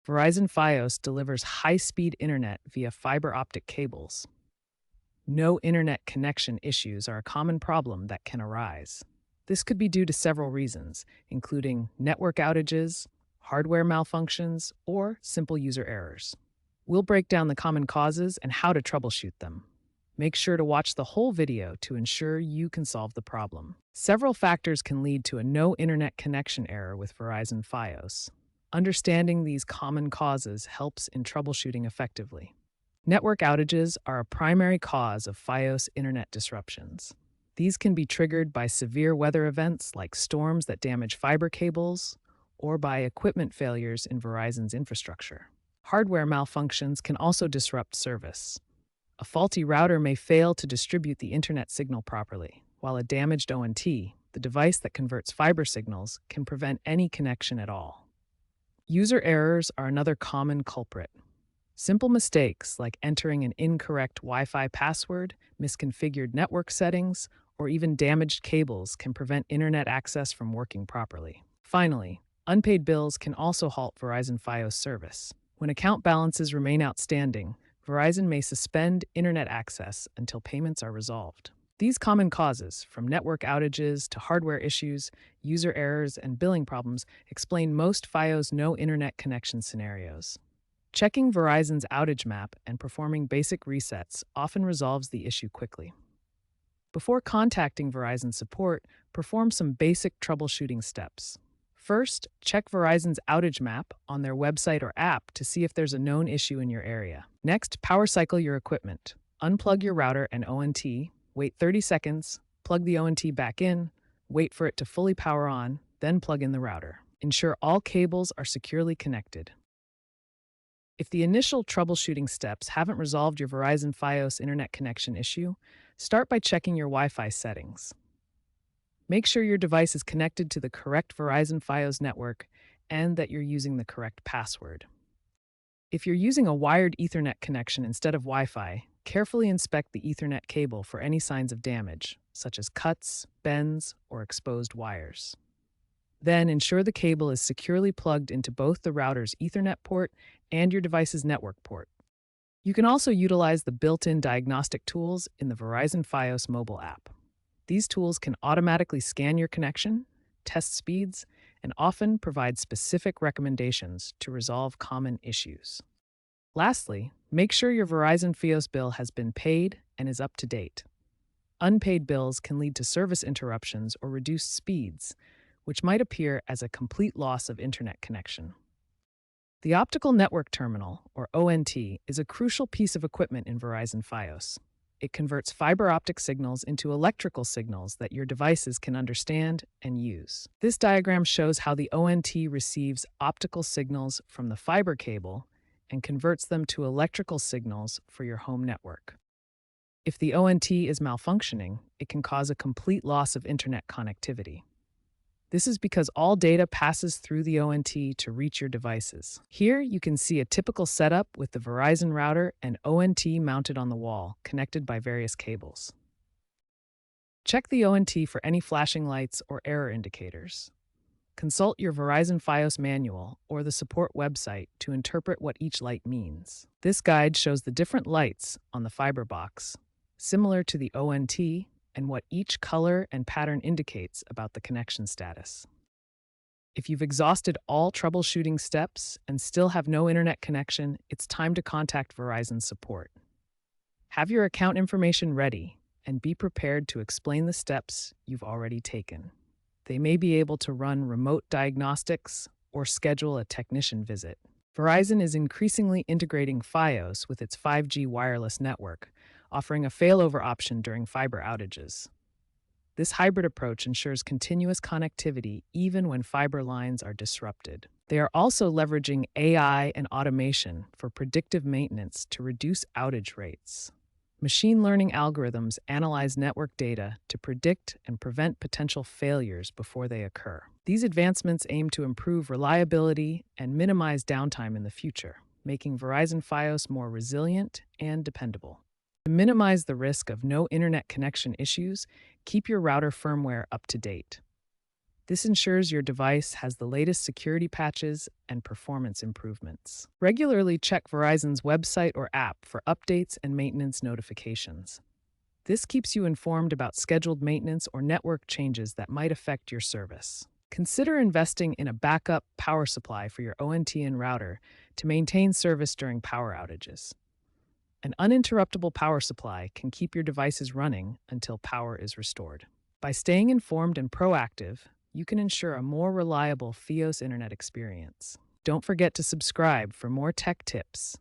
Verizon Fios delivers high-speed internet via fiber optic cables. No internet connection issues are a common problem that can arise. This could be due to several reasons, including network outages, hardware malfunctions, or simple user errors. We'll break down the common causes and how to troubleshoot them. Make sure to watch the whole video to ensure you can solve the problem. Several factors can lead to a no internet connection error with Verizon Fios. Understanding these common causes helps in troubleshooting effectively. Network outages are a primary cause of Fios internet disruptions. These can be triggered by severe weather events like storms that damage fiber cables or by equipment failures in Verizon's infrastructure. Hardware malfunctions can also disrupt service. A faulty router may fail to distribute the internet signal properly, while a damaged ONT, the device that converts fiber signals, can prevent any connection at all. User errors are another common culprit. Simple mistakes like entering an incorrect Wi-Fi password, misconfigured network settings, or even damaged cables can prevent internet access from working properly. Finally, unpaid bills can also halt Verizon Fios service. When account balances remain outstanding, Verizon may suspend internet access until payments are resolved. These common causes, from network outages to hardware issues, user errors, and billing problems, explain most Fios no internet connection scenarios. Checking Verizon's outage map and performing basic resets often resolves the issue quickly. Before contacting Verizon support, perform some basic troubleshooting steps. First, check Verizon's outage map on their website or app to see if there's a known issue in your area. Next, power cycle your equipment. Unplug your router and ONT, wait 30 seconds, plug the ONT back in, wait for it to fully power on, then plug in the router. Ensure all cables are securely connected. If the initial troubleshooting steps haven't resolved your Verizon Fios internet connection issue, start by checking your Wi-Fi settings. Make sure your device is connected to the correct Verizon Fios network and that you're using the correct password. If you're using a wired Ethernet connection instead of Wi-Fi, carefully inspect the Ethernet cable for any signs of damage, such as cuts, bends, or exposed wires. Then ensure the cable is securely plugged into both the router's Ethernet port and your device's network port. You can also utilize the built-in diagnostic tools in the Verizon Fios mobile app. These tools can automatically scan your connection, test speeds, and often provide specific recommendations to resolve common issues. Lastly, make sure your Verizon Fios bill has been paid and is up to date. Unpaid bills can lead to service interruptions or reduced speeds, which might appear as a complete loss of internet connection. The Optical Network Terminal, or ONT, is a crucial piece of equipment in Verizon Fios. It converts fiber optic signals into electrical signals that your devices can understand and use. This diagram shows how the ONT receives optical signals from the fiber cable and converts them to electrical signals for your home network. If the ONT is malfunctioning, it can cause a complete loss of internet connectivity. This is because all data passes through the ONT to reach your devices. Here, you can see a typical setup with the Verizon router and ONT mounted on the wall, connected by various cables. Check the ONT for any flashing lights or error indicators. Consult your Verizon Fios manual or the support website to interpret what each light means. This guide shows the different lights on the fiber box, similar to the ONT, and what each color and pattern indicates about the connection status. If you've exhausted all troubleshooting steps and still have no internet connection, it's time to contact Verizon support. Have your account information ready and be prepared to explain the steps you've already taken. They may be able to run remote diagnostics or schedule a technician visit. Verizon is increasingly integrating Fios with its 5G wireless network, offering a failover option during fiber outages. This hybrid approach ensures continuous connectivity even when fiber lines are disrupted. They are also leveraging AI and automation for predictive maintenance to reduce outage rates. Machine learning algorithms analyze network data to predict and prevent potential failures before they occur. These advancements aim to improve reliability and minimize downtime in the future, making Verizon Fios more resilient and dependable. To minimize the risk of no internet connection issues, keep your router firmware up to date. This ensures your device has the latest security patches and performance improvements. Regularly check Verizon's website or app for updates and maintenance notifications. This keeps you informed about scheduled maintenance or network changes that might affect your service. Consider investing in a backup power supply for your ONTN router to maintain service during power outages. An uninterruptible power supply can keep your devices running until power is restored. By staying informed and proactive, you can ensure a more reliable Fios internet experience. Don't forget to subscribe for more tech tips.